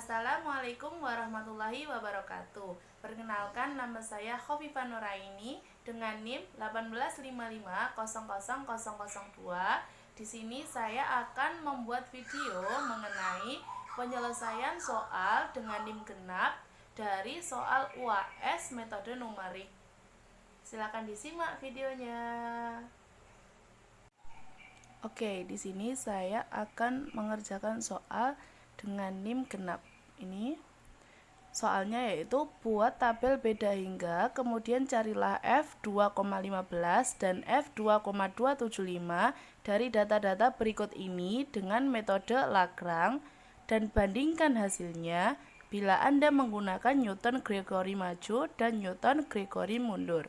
Assalamualaikum warahmatullahi wabarakatuh. Perkenalkan, nama saya Khofifah Nuraini dengan NIM 185500002. Di sini saya akan membuat video mengenai penyelesaian soal dengan NIM genap dari soal UAS metode numerik. Silakan disimak videonya. Oke, di sini saya akan mengerjakan soal dengan NIM genap. Ini soalnya yaitu buat tabel beda hingga, kemudian carilah F2,15 dan F2,275 dari data-data berikut ini dengan metode Lagrange dan bandingkan hasilnya bila Anda menggunakan Newton-Gregory maju dan Newton-Gregory mundur.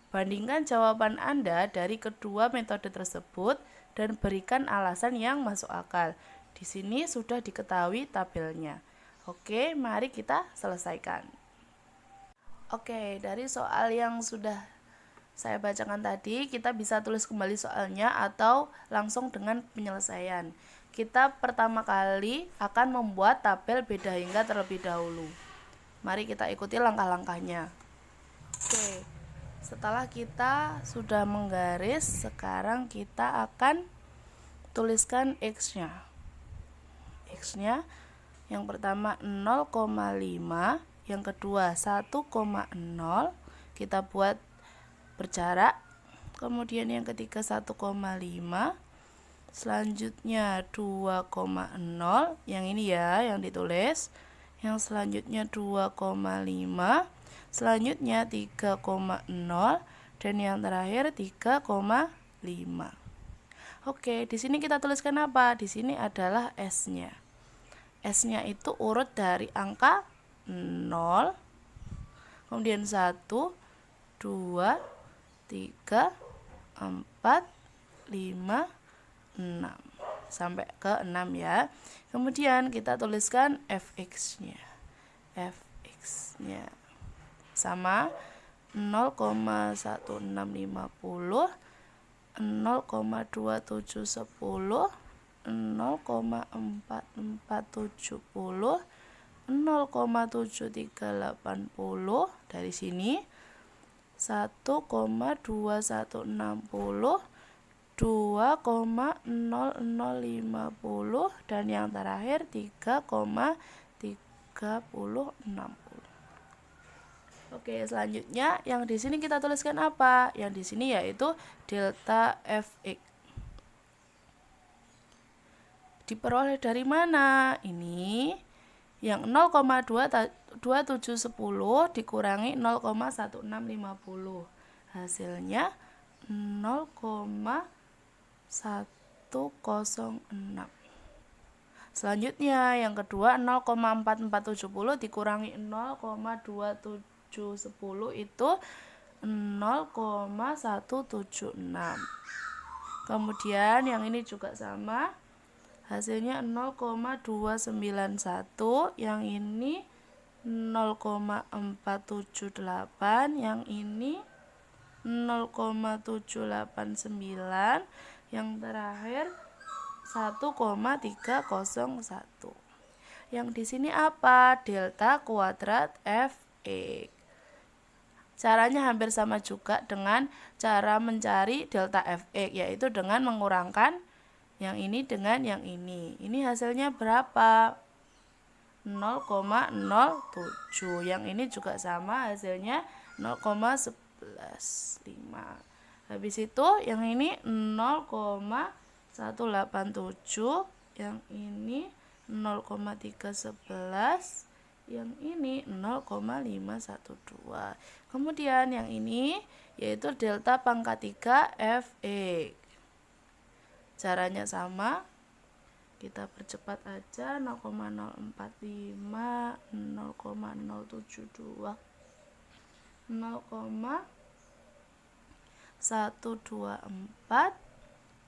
Bandingkan jawaban Anda dari kedua metode tersebut dan berikan alasan yang masuk akal. Di sini sudah diketahui tabelnya. Oke, mari kita selesaikan. Oke, dari soal yang sudah saya bacakan tadi, kita bisa tulis kembali soalnya atau langsung dengan penyelesaian. Kita pertama kali akan membuat tabel beda hingga terlebih dahulu. Mari kita ikuti langkah-langkahnya. Oke. Setelah kita sudah menggaris, sekarang kita akan tuliskan X-nya. X-nya yang pertama 0,5, yang kedua 1,0, kita buat berjarak. Kemudian yang ketiga 1,5, selanjutnya 2,0, yang ini ya yang ditulis. Yang selanjutnya 2,5, selanjutnya 3,0, dan yang terakhir 3,5. Oke, di sini kita tuliskan apa? Di sini adalah S-nya. S-nya itu urut dari angka 0, kemudian 1, 2, 3, 4, 5, 6. Sampai ke 6 ya. Kemudian kita tuliskan Fx-nya. Fx-nya sama 0,1650, 0,2710, 0,4470, 0,7380. Dari sini 1,2160, 2,0050, dan yang terakhir 3,3060. Oke, selanjutnya yang di sini kita tuliskan apa? Yang di sini yaitu delta Fx. Diperoleh dari mana? Ini yang 0,2710 dikurangi 0,1650. Hasilnya 0,106. Selanjutnya yang kedua 0,4470 dikurangi 0,2710 itu 0,176. Kemudian yang ini juga sama, hasilnya 0,291, yang ini 0,478, yang ini 0,789, yang terakhir 1,301. Yang di sini apa? Delta kuadrat Fx. Caranya hampir sama juga dengan cara mencari delta Fx, yaitu dengan mengurangkan yang ini dengan yang ini. Ini hasilnya berapa? 0,07. Yang ini juga sama, hasilnya 0,115. Habis itu yang ini 0,187, yang ini 0,311, yang ini 0,512. Kemudian yang ini yaitu delta pangkat 3 Fx. Caranya sama, kita percepat aja, 0,045, 0,072, 0,124,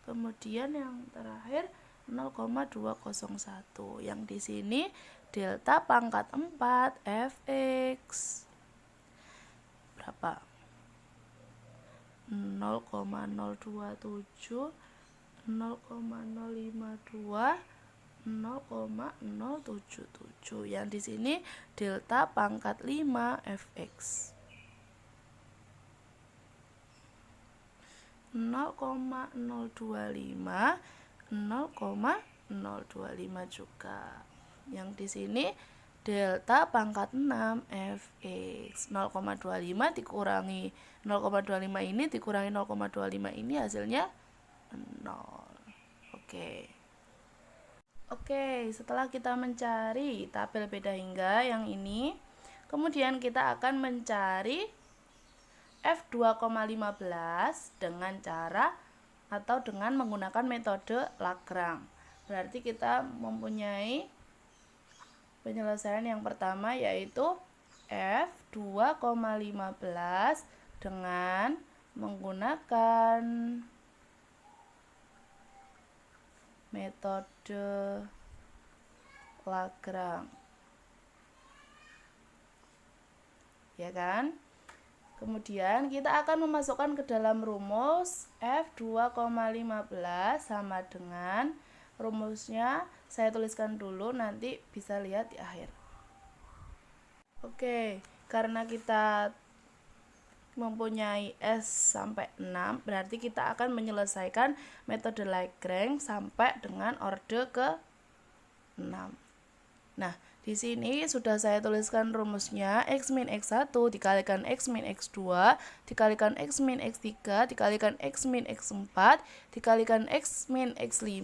kemudian yang terakhir 0,201. Yang di sini delta pangkat 4 Fx berapa? 0,027, 0,052, 0,077. Yang di sini delta pangkat 5 fx. 0,025 0,025 juga. Yang di sini delta pangkat 6 fx. 0,25 dikurangi 0,25 ini dikurangi 0,25 ini hasilnya 0. Oke, setelah kita mencari tabel beda hingga yang ini, kemudian kita akan mencari F2,15 dengan cara atau dengan menggunakan metode Lagrange. Berarti kita mempunyai penyelesaian yang pertama yaitu F2,15 dengan menggunakan metode Lagrange, ya kan? Kemudian kita akan memasukkan ke dalam rumus F2,15 sama dengan rumusnya saya tuliskan dulu, nanti bisa lihat di akhir. Oke, karena kita mempunyai S sampai 6, berarti kita akan menyelesaikan metode Lagrange sampai dengan orde ke 6. Nah, di sini sudah saya tuliskan rumusnya X min X1 dikalikan X min X2 dikalikan X min X3 dikalikan X min X4 dikalikan X min X5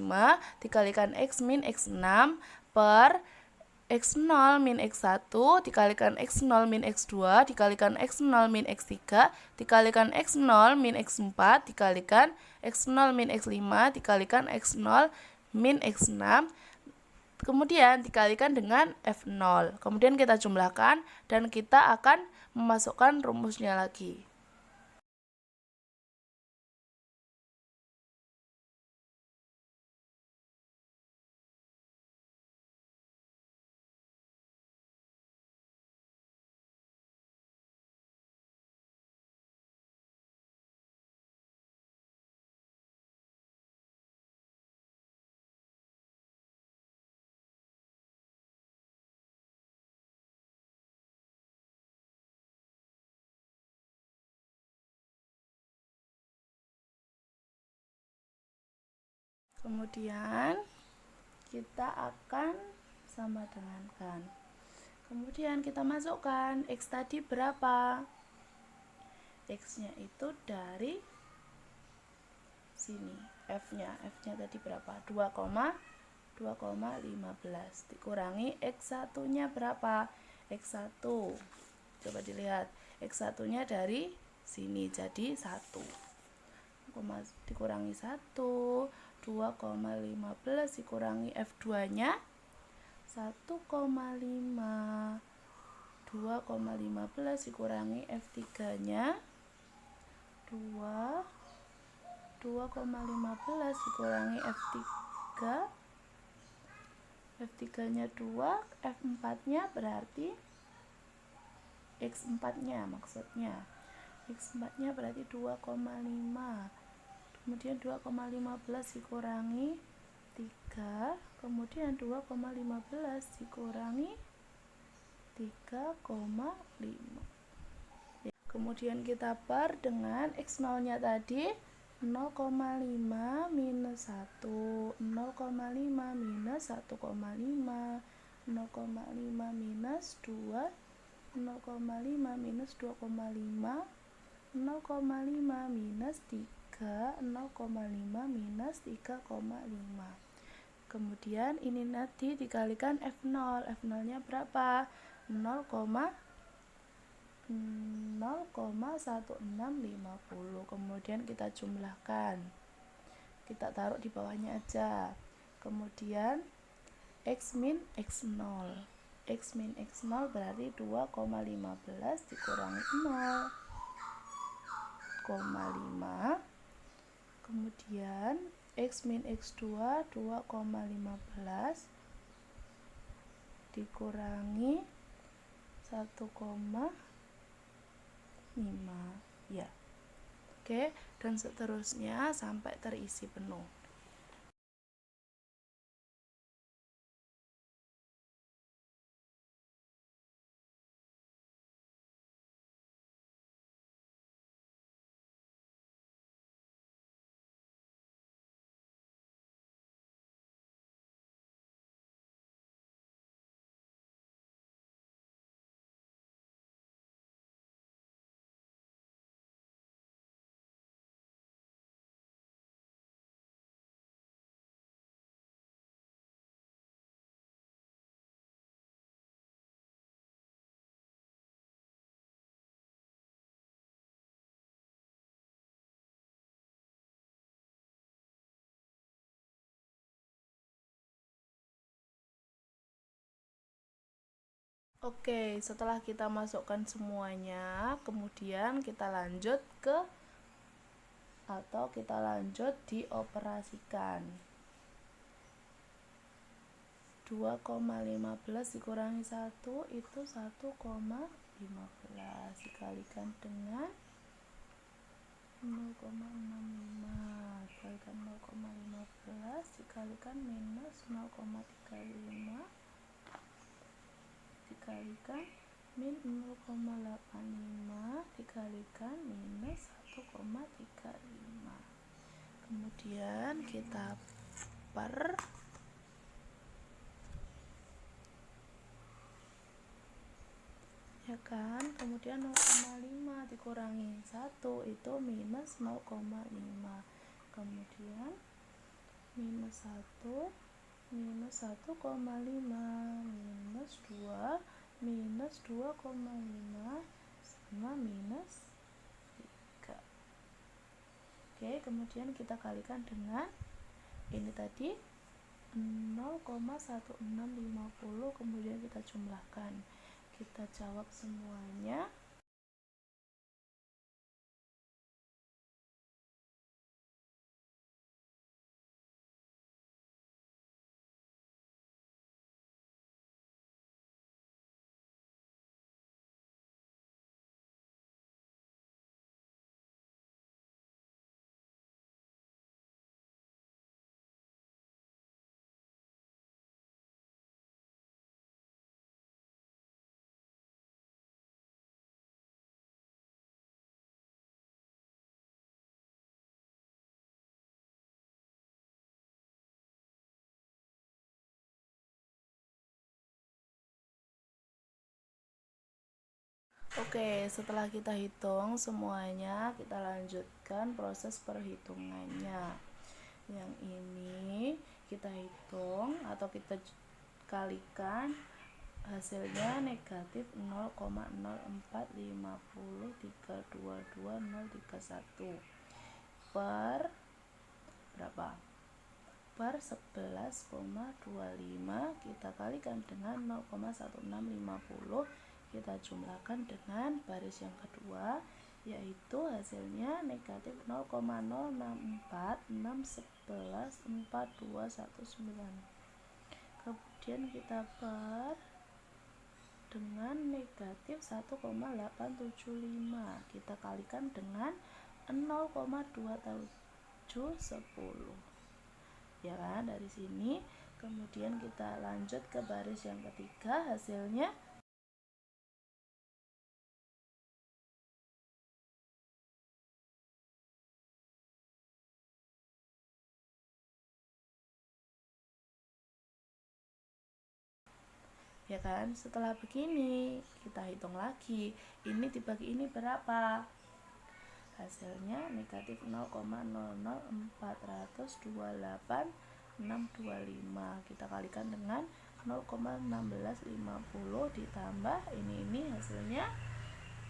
dikalikan X min X6 per X0 min X1 dikalikan X0 min X2 dikalikan X0 min X3 dikalikan X0 min X4 dikalikan X0 min X5 dikalikan X0 min X6, kemudian dikalikan dengan F0. Kemudian kita jumlahkan dan kita akan memasukkan rumusnya lagi. Kemudian kita akan sama dengankan. Kemudian kita masukkan X tadi berapa? X-nya itu dari sini. F-nya tadi berapa? 2,15 dikurangi X1-nya berapa? X1. Coba dilihat. X1-nya dari sini jadi 1. Dikurangi 1, 2,15 dikurangi F2-nya 1,5, 2,15 dikurangi F3-nya 2, 2,15 dikurangi F3, F3-nya 2, F4-nya berarti X4-nya maksudnya. X4-nya berarti 2,5. Kemudian 2,15 dikurangi 3, kemudian 2,15 dikurangi 3,5. Kemudian kita per dengan X0-nya tadi 0,5 minus 1, 0,5 minus 1,5, 0,5 minus 2, 0,5 minus 2,5, 0,5 minus 3, 0,5 minus 3,5. Kemudian ini nanti dikalikan F0. F0-nya berapa? 0,1650. Kemudian kita jumlahkan. Kita taruh di bawahnya aja. Kemudian X min X0. X min X0 berarti 2,15 dikurangi 0,5. Kemudian X min X2 2,15 dikurangi 1,5 ya. Oke, dan seterusnya sampai terisi penuh. Oke, setelah kita masukkan semuanya, kemudian kita lanjut dioperasikan. 2,15 dikurangi 1 itu 1,15 dikalikan dengan 0,65 dikalikan 0,15 dikalikan minus 0,35 dikalikan min 0,85 dikalikan minus 1,35. Kemudian kita per ya kan, kemudian 0,5 dikurangi 1 itu minus 0,5, kemudian minus 1 minus 1,5 minus 2 minus 2,5 sama minus 3. Oke, kemudian kita kalikan dengan ini tadi 0,1650, kemudian kita jumlahkan. Kita jawab semuanya. Oke, setelah kita hitung semuanya, kita lanjutkan proses perhitungannya. Yang ini kita hitung atau kita kalikan, hasilnya negatif 0,0450322,031 per berapa? Per 11,25 kita kalikan dengan 0,1650, kita jumlahkan dengan baris yang kedua, yaitu hasilnya negatif 0,0646114219. Kemudian kita per dengan negatif 1,875, kita kalikan dengan 0,2710, ya kan, dari sini. Kemudian kita lanjut ke baris yang ketiga, hasilnya ya kan. Setelah begini kita hitung lagi, ini dibagi ini berapa, hasilnya negatif 0,00428,625, kita kalikan dengan 0,1650 ditambah ini hasilnya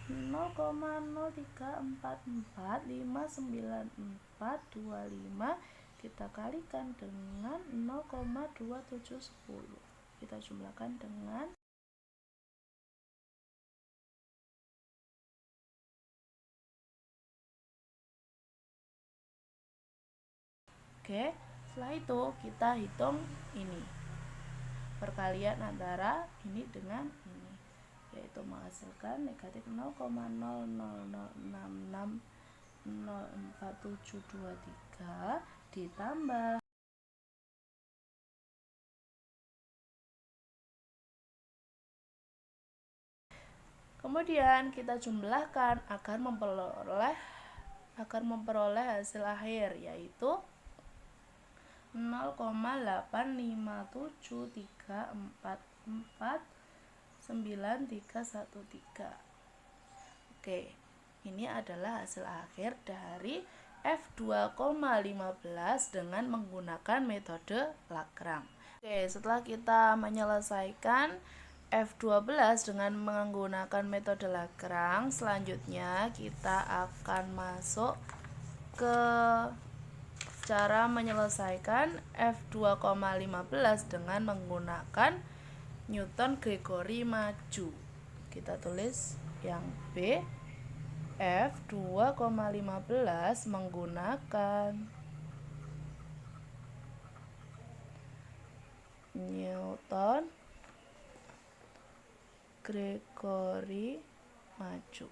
0,034459425, kita kalikan dengan 0,2710, kita jumlahkan dengan oke. Setelah itu kita hitung ini perkalian antara ini dengan ini, yaitu menghasilkan negatif 0,0006604,723 ditambah kemudian kita jumlahkan agar memperoleh hasil akhir, yaitu 0,8523449313. Oke, ini adalah hasil akhir dari F2,15 dengan menggunakan metode Lagrange. Oke, setelah kita menyelesaikan F12 dengan menggunakan metode Lagrange, selanjutnya kita akan masuk ke cara menyelesaikan F2,15 dengan menggunakan Newton Gregory maju. Kita tulis yang B, F 2,15 menggunakan Newton Gregory maju.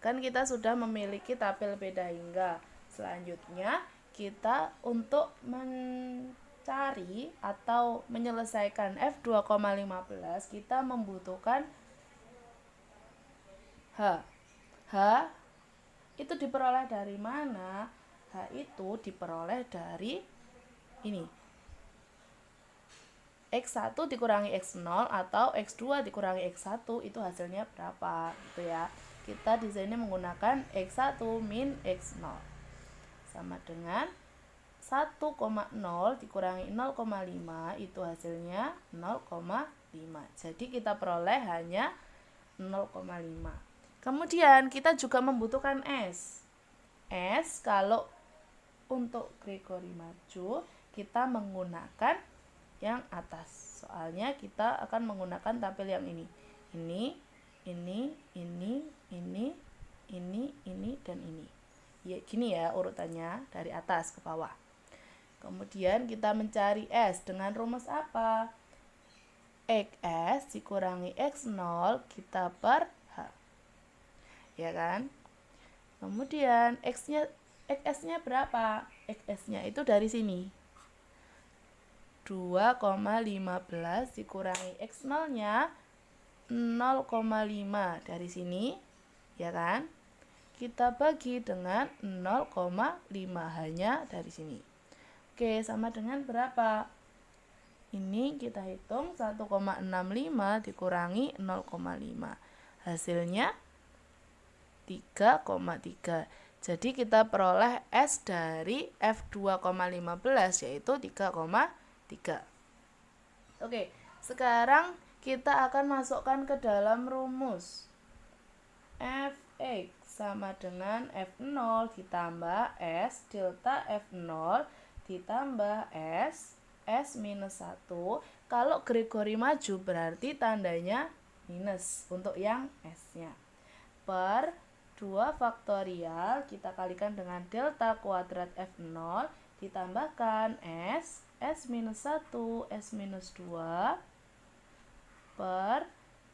Kan kita sudah memiliki tabel beda hingga. Selanjutnya kita untuk mencari atau menyelesaikan F 2,15 kita membutuhkan H. H itu diperoleh dari mana? H itu diperoleh dari ini. X1 dikurangi X0 atau X2 dikurangi X1 itu hasilnya berapa gitu ya. Kita di sini menggunakan X1 min X0 sama dengan 1,0 dikurangi 0,5 itu hasilnya 0,5. Jadi kita peroleh hanya 0,5. Kemudian kita juga membutuhkan S. S kalau untuk Gregory maju kita menggunakan yang atas. Soalnya kita akan menggunakan tabel yang ini. Ini, dan ini. Ya, gini ya urutannya dari atas ke bawah. Kemudian kita mencari S dengan rumus apa? XS dikurangi X0 kita per H. Ya kan? Kemudian XS-nya berapa? XS-nya itu dari sini. 2,15 dikurangi X0-nya 0,5 dari sini, ya kan? Kita bagi dengan 0,5 hanya dari sini. Oke, sama dengan berapa? Ini kita hitung 1,65 dikurangi 0,5. Hasilnya 3,3. Jadi kita peroleh S dari F 2,15 yaitu 3,3. Oke, sekarang kita akan masukkan ke dalam rumus. Fx sama dengan F0 ditambah S delta F0 ditambah S minus 1. Kalau Gregory maju berarti tandanya minus untuk yang S-nya. Per 2 faktorial kita kalikan dengan delta kuadrat F0 ditambahkan S minus 1, S minus 2 per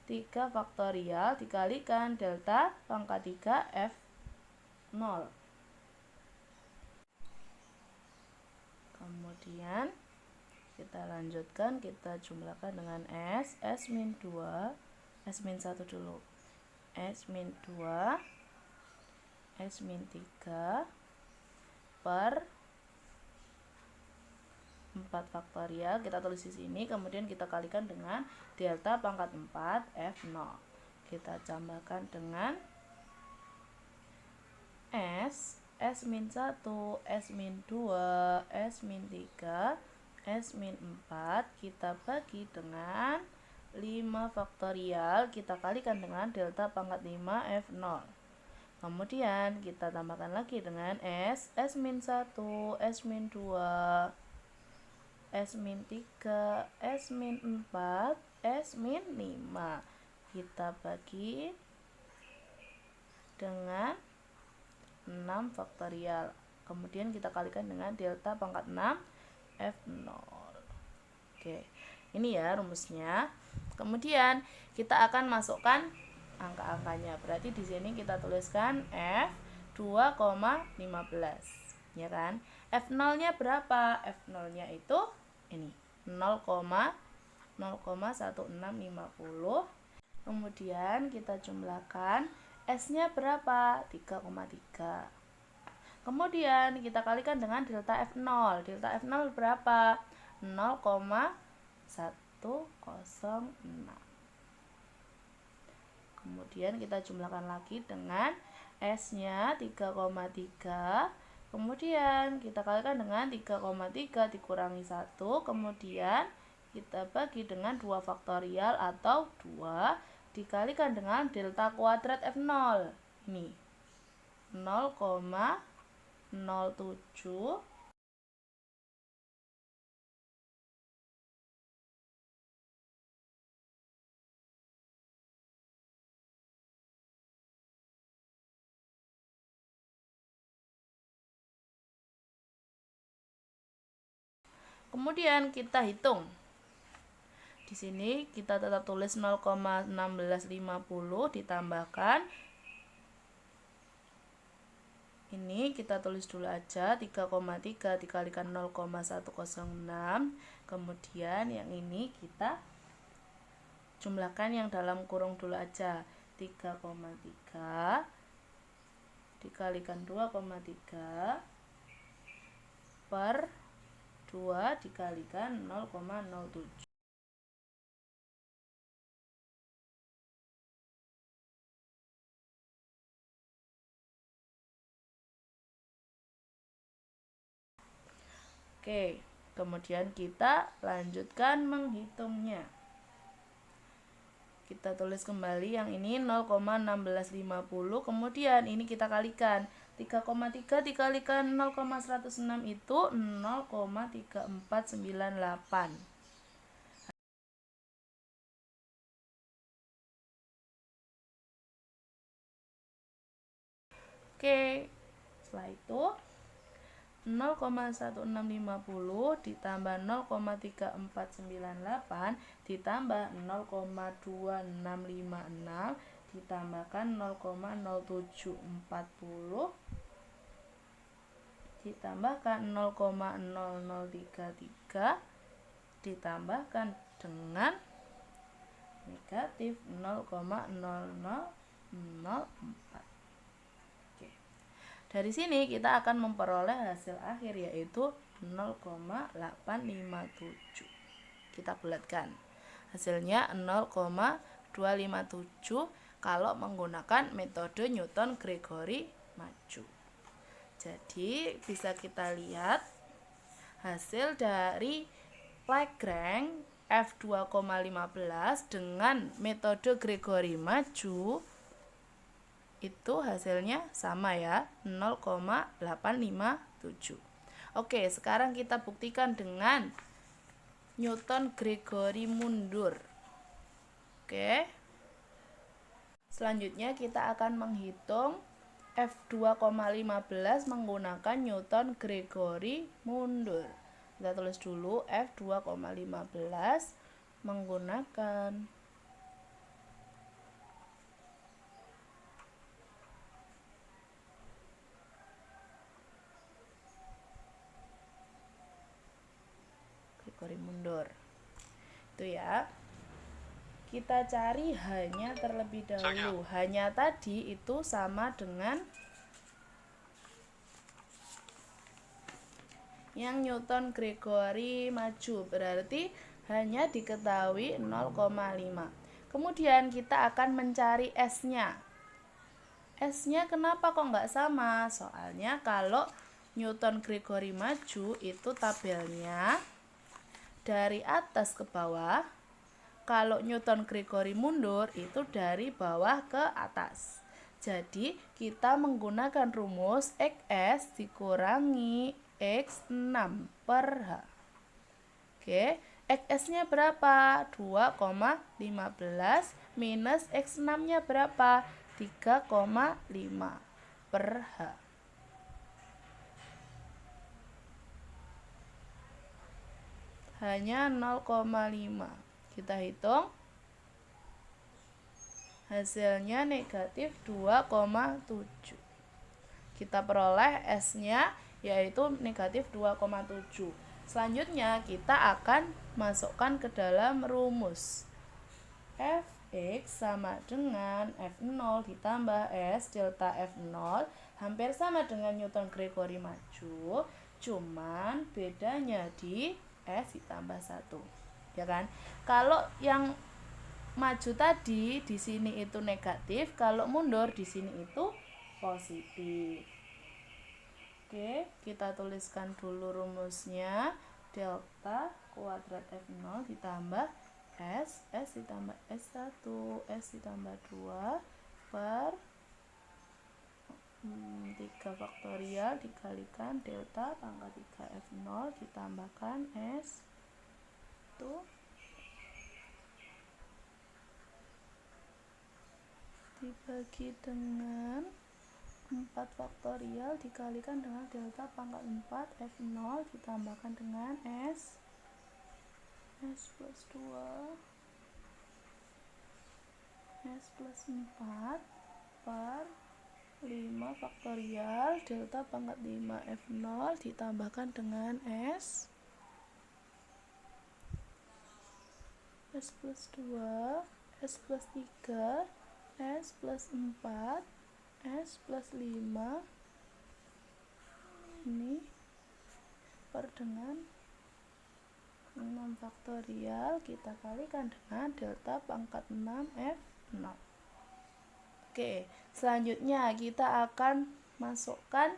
3 faktorial dikalikan delta pangkat 3 F0. Kemudian kita lanjutkan, kita jumlahkan dengan S min 2, S min 1 dulu. S min 2, S min 3 per 4 faktorial kita tulis di sini, kemudian kita kalikan dengan delta pangkat 4 F0. Kita tambahkan dengan S min 1, S min 2, S min 3, S min 4 kita bagi dengan 5 faktorial kita kalikan dengan delta pangkat 5 F0. Kemudian kita tambahkan lagi dengan S min 1, S min 2, S min 3, S min 4, S min 5. Kita bagi dengan 6 faktorial. Kemudian kita kalikan dengan delta pangkat 6 F0. Oke, ini ya rumusnya. Kemudian kita akan masukkan angka-angkanya. Berarti di sini kita tuliskan F 2,15. Ya kan? F0-nya berapa? F0-nya itu ini 0,1650. Kemudian kita jumlahkan S-nya berapa? 3,3. Kemudian kita kalikan dengan delta F0. Delta F0 berapa? 0,106. Kemudian kita jumlahkan lagi dengan S-nya 3,3. Kemudian kita kalikan dengan 3,3 dikurangi 1. Kemudian kita bagi dengan 2 faktorial atau 2 dikalikan dengan delta kuadrat F0. Ini 0,07 Kemudian kita hitung. Di sini kita tetap tulis 0,1650 ditambahkan ini kita tulis dulu aja 3,3 dikalikan 0,106. Kemudian yang ini kita jumlahkan yang dalam kurung dulu aja. 3,3 dikalikan 2,3 per 2 dikalikan 0,07. Oke, kemudian kita lanjutkan menghitungnya. Kita tulis kembali yang ini 0,1650, kemudian ini kita kalikan. 3,3 dikalikan 0,106 itu 0,3498. Oke, setelah itu 0,1650 ditambah 0,3498 ditambah 0,2656 ditambahkan 0,0740 ditambahkan 0,0033 ditambahkan dengan negatif 0,0004. Dari sini kita akan memperoleh hasil akhir yaitu 0,857. Kita bulatkan. Hasilnya 0,257 kalau menggunakan metode Newton-Gregory maju. Jadi bisa kita lihat hasil dari Lagrange F2,15 dengan metode Gregory maju itu hasilnya sama ya, 0,857. Oke, sekarang kita buktikan dengan Newton-Gregory mundur. Oke. Selanjutnya kita akan menghitung F2,15 menggunakan Newton-Gregory mundur. Kita tulis dulu F2,15 menggunakan Gregory mundur. Itu ya. Kita cari hanya terlebih dahulu. Hanya tadi itu sama dengan yang Newton-Gregory maju. Berarti hanya diketahui 0,5. Kemudian kita akan mencari S-nya. S-nya kenapa kok nggak sama? Soalnya kalau Newton-Gregory maju itu tabelnya dari atas ke bawah. Kalau Newton-Gregory mundur itu dari bawah ke atas. Jadi kita menggunakan rumus XS dikurangi X6 per H. Oke, XS-nya berapa? 2,15 minus X6-nya berapa? 3,5 per H. Hanya 0,5. Kita hitung. Hasilnya negatif 2,7. Kita peroleh S-nya yaitu negatif 2,7. Selanjutnya kita akan masukkan ke dalam rumus. Fx sama dengan F0 ditambah S delta F0 hampir sama dengan Newton-Gregory maju, cuman bedanya di S ditambah 1. Ya kan? Kalau yang maju tadi di sini itu negatif, kalau mundur di sini itu positif. Oke, kita tuliskan dulu rumusnya. Delta kuadrat F0 ditambah S ditambah S1, S ditambah 2 per 3 faktorial dikalikan delta pangkat 3 F0 ditambahkan S itu dibagi dengan 4 faktorial dikalikan dengan delta pangkat 4 F0 ditambahkan dengan S plus 2 S plus 4 per 5 faktorial delta pangkat 5 F0 ditambahkan dengan S plus 2 S plus 3 S plus 4 S plus 5 ini per dengan 6 faktorial kita kalikan dengan delta pangkat 6 F0. Oke, selanjutnya kita akan masukkan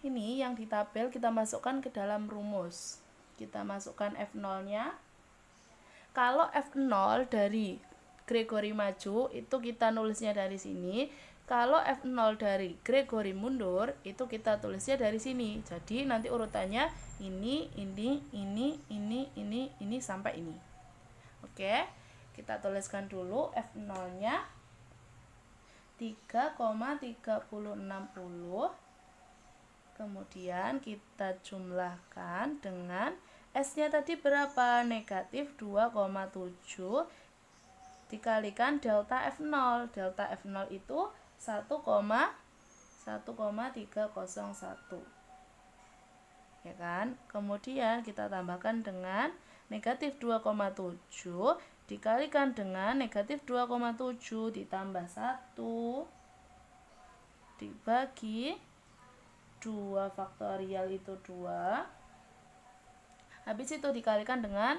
ini yang di tabel, kita masukkan ke dalam rumus. Kita masukkan F0 nya. Kalau F0 dari Gregory maju itu kita nulisnya dari sini. Kalau F0 dari Gregory mundur itu kita tulisnya dari sini. Jadi nanti urutannya ini sampai ini. Oke, kita tuliskan dulu F0 nya 3,3060. Kemudian kita jumlahkan dengan S nya tadi berapa? Negatif 2,7 dikalikan delta F0. Delta F0 itu 1,301. Ya kan? Kemudian kita tambahkan dengan negatif 2,7 dikalikan dengan negatif 2,7 ditambah 1 dibagi 2 faktorial itu 2. Habis itu dikalikan dengan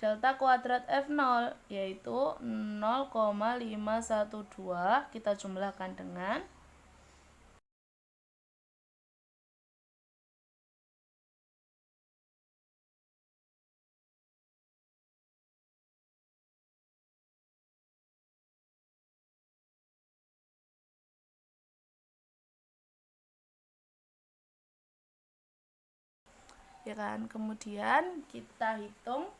delta kuadrat F0 yaitu 0,512 kita jumlahkan dengan ya kan. Kemudian kita hitung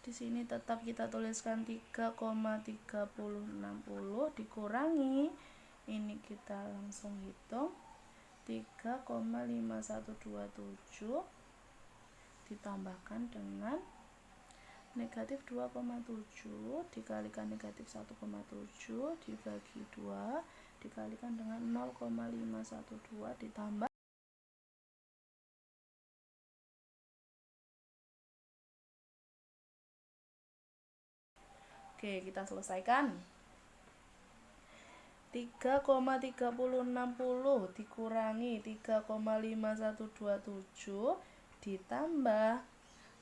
di sini, tetap kita tuliskan 3,3060 dikurangi ini, kita langsung hitung 3,5127 ditambahkan dengan negatif 2,7 dikalikan negatif 1,7 dibagi 2 dikalikan dengan 0,512 ditambah. Oke, kita selesaikan. 3,3060 dikurangi 3,5127 ditambah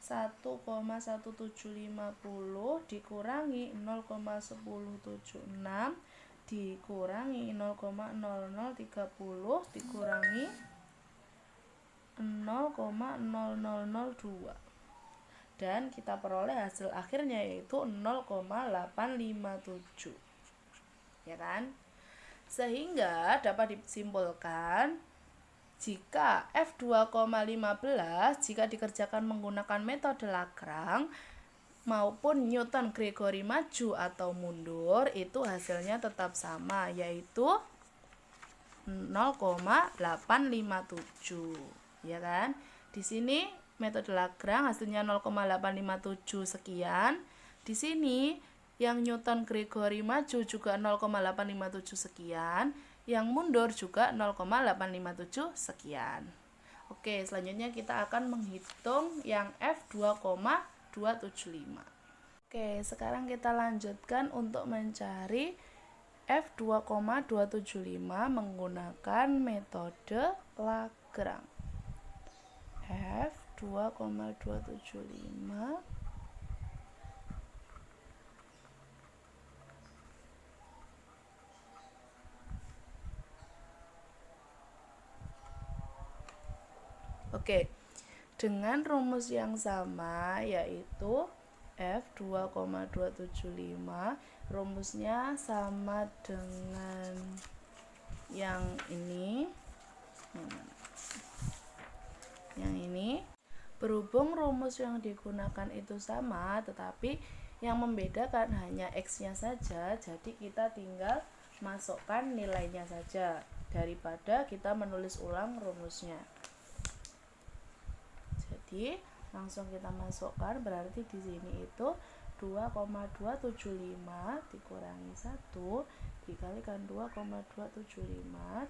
1,1750 dikurangi 0,1076 dikurangi 0,0030 dikurangi 0,0002 dan kita peroleh hasil akhirnya yaitu 0,857, ya kan? Sehingga dapat disimpulkan jika F2,15 jika dikerjakan menggunakan metode Lagrange maupun Newton Gregory maju atau mundur itu hasilnya tetap sama yaitu 0,857, ya kan? Di sini metode Lagrange hasilnya 0,857 sekian. Di sini yang Newton Gregory maju juga 0,857 sekian, yang mundur juga 0,857 sekian. Oke, selanjutnya kita akan menghitung yang F2,275. Oke, sekarang kita lanjutkan untuk mencari F2,275 menggunakan metode Lagrange. F2,275 Oke, dengan rumus yang sama yaitu F2,275 rumusnya sama dengan yang ini. Berhubung rumus yang digunakan itu sama, tetapi yang membedakan hanya X-nya saja, jadi kita tinggal masukkan nilainya saja daripada kita menulis ulang rumusnya. Jadi langsung kita masukkan, berarti di sini itu 2,275 dikurangi 1 dikalikan 2,275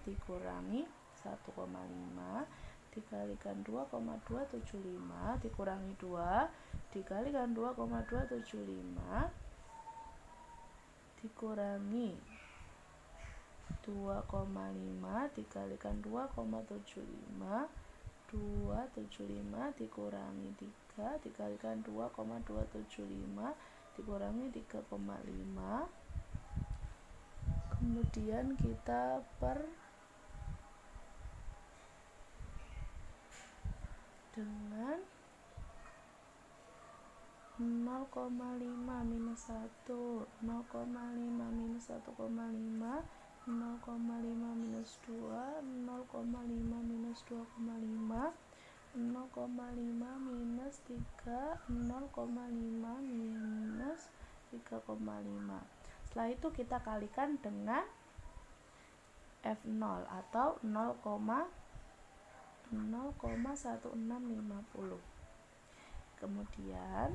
dikurangi 1,5 dikalikan 2,275 dikurangi 2 dikalikan 2,275 dikurangi 2,5 dikalikan 2,75 275 dikurangi 3 dikalikan 2,275 dikurangi 3,5, kemudian kita per dengan 0,5 minus 1 0,5 minus 1,5 0,5 minus 2 0,5 minus 2,5 0,5 minus 3 0,5 minus 3,5. Setelah itu kita kalikan dengan F0 atau 0,1650. Kemudian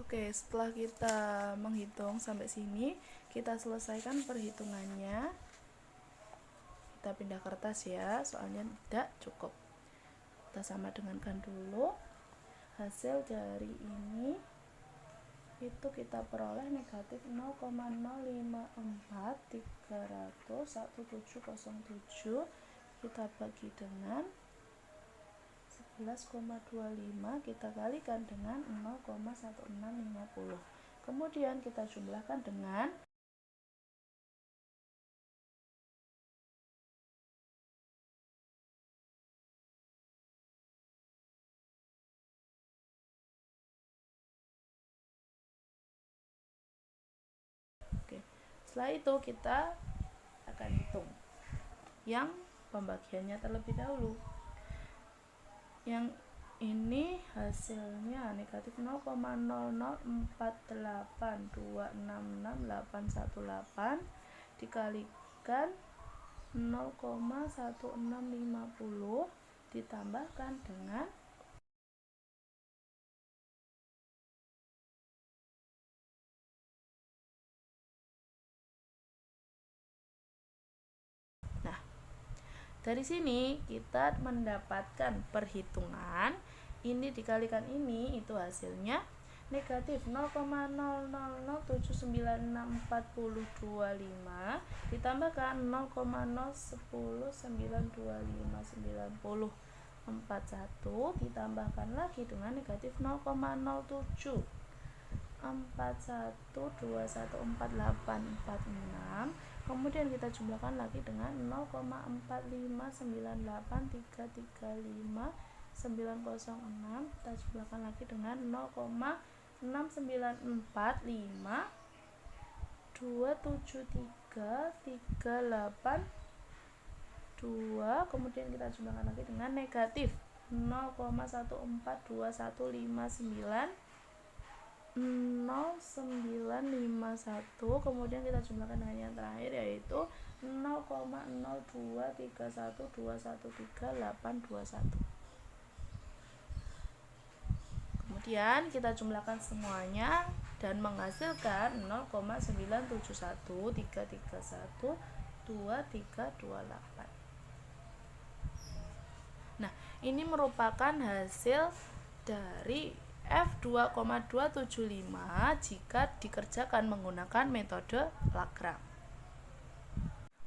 Oke, setelah kita menghitung sampai sini, kita selesaikan perhitungannya. Kita pindah kertas ya, soalnya tidak cukup. Kita sama dengankan dulu. Hasil dari ini itu kita peroleh negatif 0,054 300 1707. Kita bagi dengan 11,25, kita kalikan dengan 0,1650. Kemudian kita jumlahkan dengan setelah itu kita akan hitung yang pembagiannya terlebih dahulu. Yang ini hasilnya negatif 0,004826618 dikalikan 0,1650 ditambahkan dengan dari sini kita mendapatkan perhitungan ini dikalikan ini, itu hasilnya negatif 0,00796425 ditambahkan 0,0109259041 ditambahkan lagi dengan negatif 0,07 41214846. Kemudian kita jumlahkan lagi dengan 0,4598335 906 kita jumlahkan lagi dengan 0,6945 273 382, kemudian kita jumlahkan lagi dengan negatif 0,142159 0951, kemudian kita jumlahkan dengan yang terakhir yaitu 0,023121381. Kemudian kita jumlahkan semuanya dan menghasilkan 0,971331238. Nah, ini merupakan hasil dari F2,275 jika dikerjakan menggunakan metode Lagrange.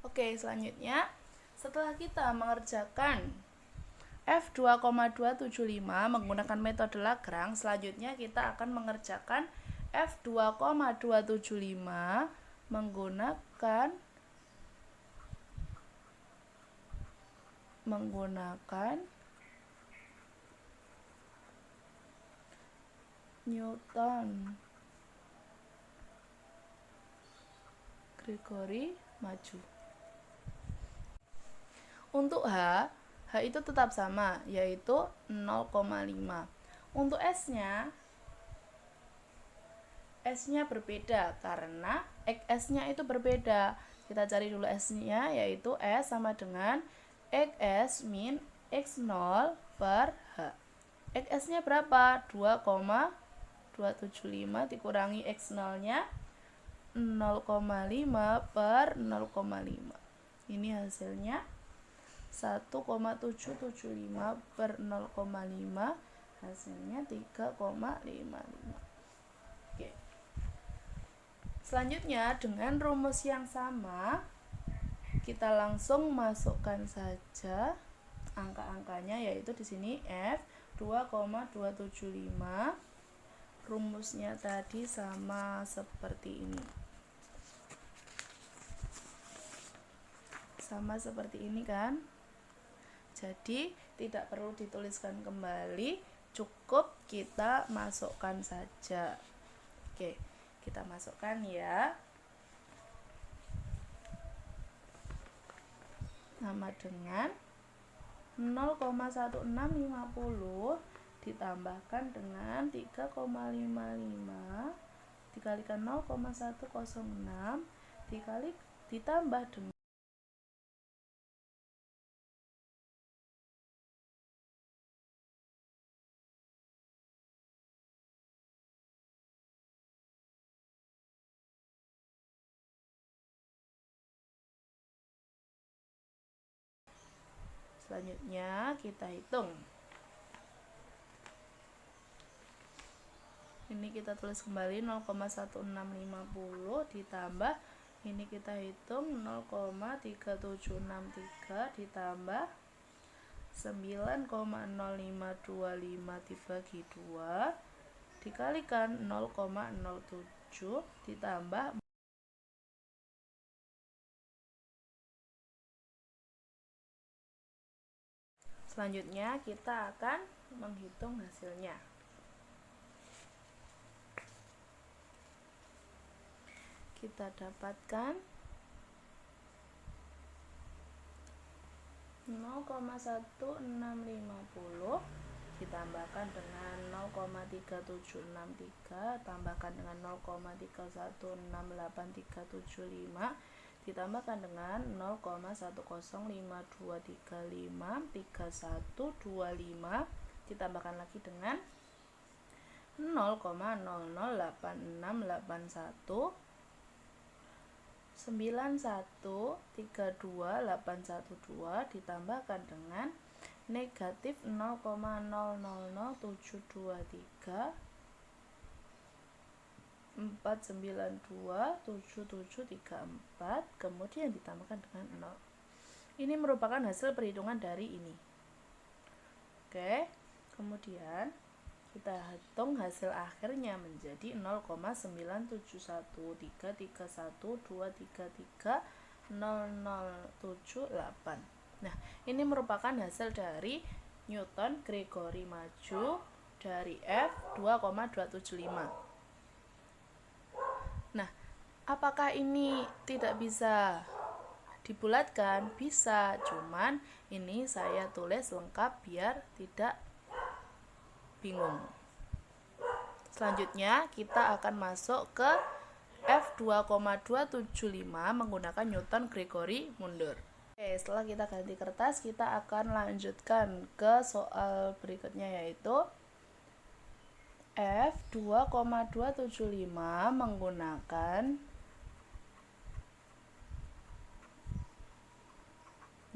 Oke, selanjutnya setelah kita mengerjakan F2,275 menggunakan metode Lagrange, selanjutnya kita akan mengerjakan F2,275 menggunakan Newton Gregory maju. Untuk H itu tetap sama, yaitu 0,5. Untuk S-nya berbeda karena XS-nya itu berbeda. Kita cari dulu S-nya, yaitu S sama dengan XS min X0 per H. XS-nya berapa? 2,275 dikurangi X0-nya 0,5 per 0,5. Ini hasilnya 1,775 per 0,5, hasilnya 3,55. Oke. Selanjutnya dengan rumus yang sama kita langsung masukkan saja angka-angkanya, yaitu di sini F 2,275. Rumusnya tadi sama seperti ini. Sama seperti ini kan? Jadi tidak perlu dituliskan kembali, cukup kita masukkan saja. Oke, kita masukkan ya. Sama dengan 0,1650 ditambahkan dengan 3,55 dikalikan 0,106 ditambah dengan selanjutnya kita hitung. Ini kita tulis kembali 0,1650 ditambah ini kita hitung 0,3763 ditambah 9,0525 dibagi 2 dikalikan 0,07 ditambah selanjutnya kita akan menghitung hasilnya. Kita dapatkan 0,1650 ditambahkan dengan 0,3763 tambahkan dengan 0,316875 ditambahkan dengan 0,1052353125 ditambahkan lagi dengan 0,008681 9132812 ditambahkan dengan negatif 0,000723 4927734 kemudian ditambahkan dengan 0. Ini merupakan hasil perhitungan dari ini. Oke, kemudian kita hitung hasil akhirnya menjadi 0,9713312330078. Nah, ini merupakan hasil dari Newton Gregory maju dari F 2,275. Nah, apakah ini tidak bisa dibulatkan? Bisa, cuman ini saya tulis lengkap biar tidak bingung. Selanjutnya kita akan masuk ke F 2,275 menggunakan Newton Gregory mundur. Oke, setelah kita ganti kertas, kita akan lanjutkan ke soal berikutnya, yaitu F 2,275 menggunakan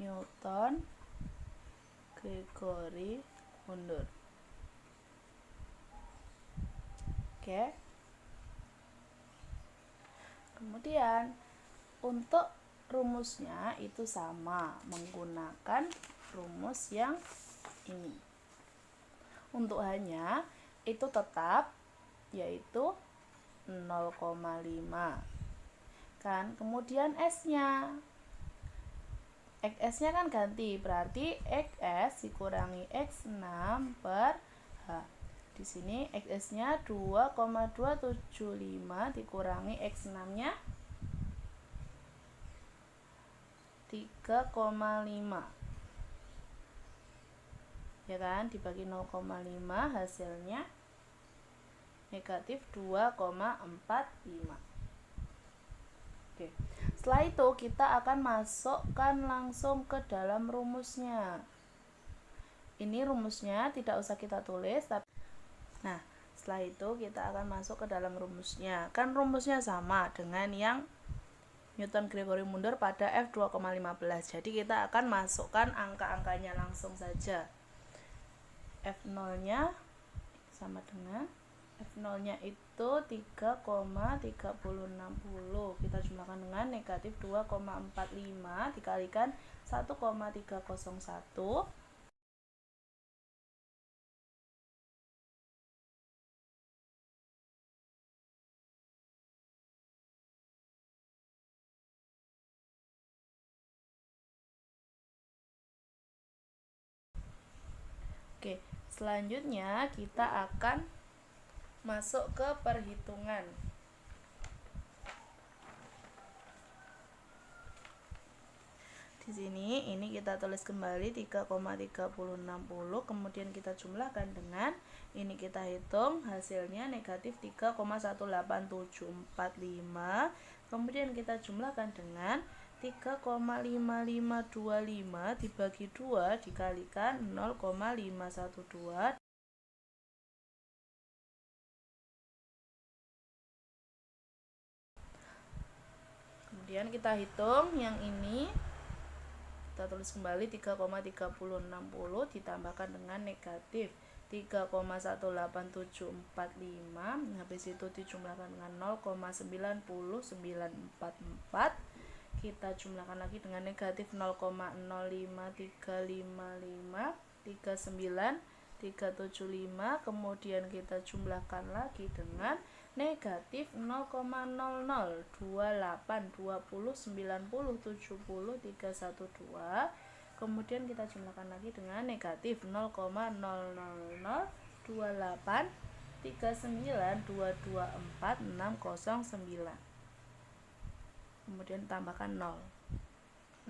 Newton Gregory mundur. Oke. Kemudian untuk rumusnya itu sama, menggunakan rumus yang ini. Untuk hanya itu tetap, yaitu 0,5 kan. Kemudian S-nya XS-nya kan ganti, berarti XS dikurangi X6 per H. Di sini XS-nya 2,275 dikurangi X6-nya 3,5. Ya kan, dibagi 0,5 hasilnya negatif 2,45. Oke. Setelah itu kita akan masukkan langsung ke dalam rumusnya. Ini rumusnya tidak usah kita tulis, tapi nah, setelah itu kita akan masuk ke dalam rumusnya. Kan rumusnya sama dengan yang Newton Gregory mundur pada F 2,15. Jadi kita akan masukkan angka-angkanya langsung saja. F0-nya sama dengan F0-nya itu 3,3060. Kita jumlahkan dengan negatif 2,45 dikalikan 1,301. Oke, selanjutnya kita akan masuk ke perhitungan. Di sini ini kita tulis kembali 3,3060, kemudian kita jumlahkan dengan ini, kita hitung hasilnya negatif 3,18745, kemudian kita jumlahkan dengan 3,5525 dibagi 2 dikalikan 0,512. Kemudian kita hitung yang ini, kita tulis kembali 3,3060 ditambahkan dengan negatif 3,18745, habis itu dijumlahkan dengan 0,90944, kita jumlahkan lagi dengan negatif 0,0535539,375, kemudian kita jumlahkan lagi dengan negatif 0,00282090703112, kemudian kita jumlahkan lagi dengan negatif 0,00839224609, kemudian tambahkan 0.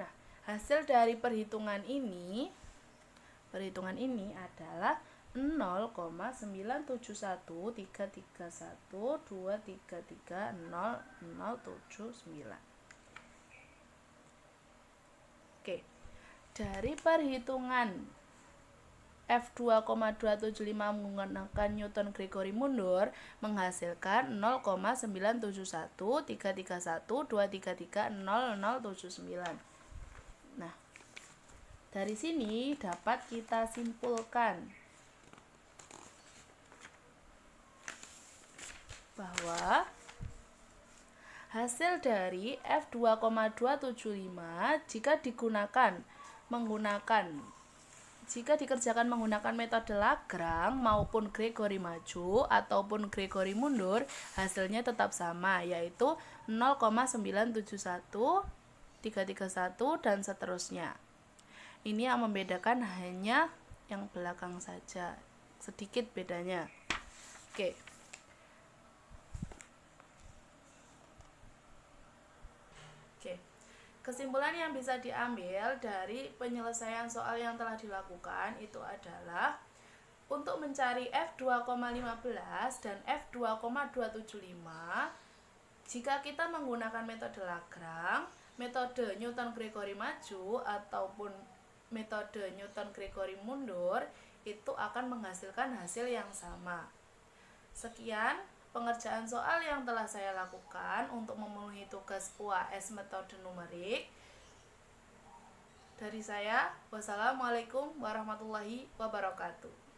Nah, hasil dari perhitungan ini adalah 0,9713312330079. Oke. Dari perhitungan F 2,275 menggunakan Newton Gregory mundur menghasilkan 0,9713312330079. Nah, dari sini dapat kita simpulkan bahwa hasil dari F 2,275 jika dikerjakan menggunakan metode Lagrange maupun Gregory maju ataupun Gregory mundur, hasilnya tetap sama, yaitu 0,9713331 dan seterusnya. Ini yang membedakan hanya yang belakang saja, sedikit bedanya. Oke. Kesimpulan yang bisa diambil dari penyelesaian soal yang telah dilakukan itu adalah untuk mencari F2,15 dan F2,275, jika kita menggunakan metode Lagrange, metode Newton-Gregory maju ataupun metode Newton-Gregory mundur, itu akan menghasilkan hasil yang sama. Sekian pengerjaan soal yang telah saya lakukan untuk memenuhi tugas UAS metode numerik. Dari saya, wassalamualaikum warahmatullahi wabarakatuh.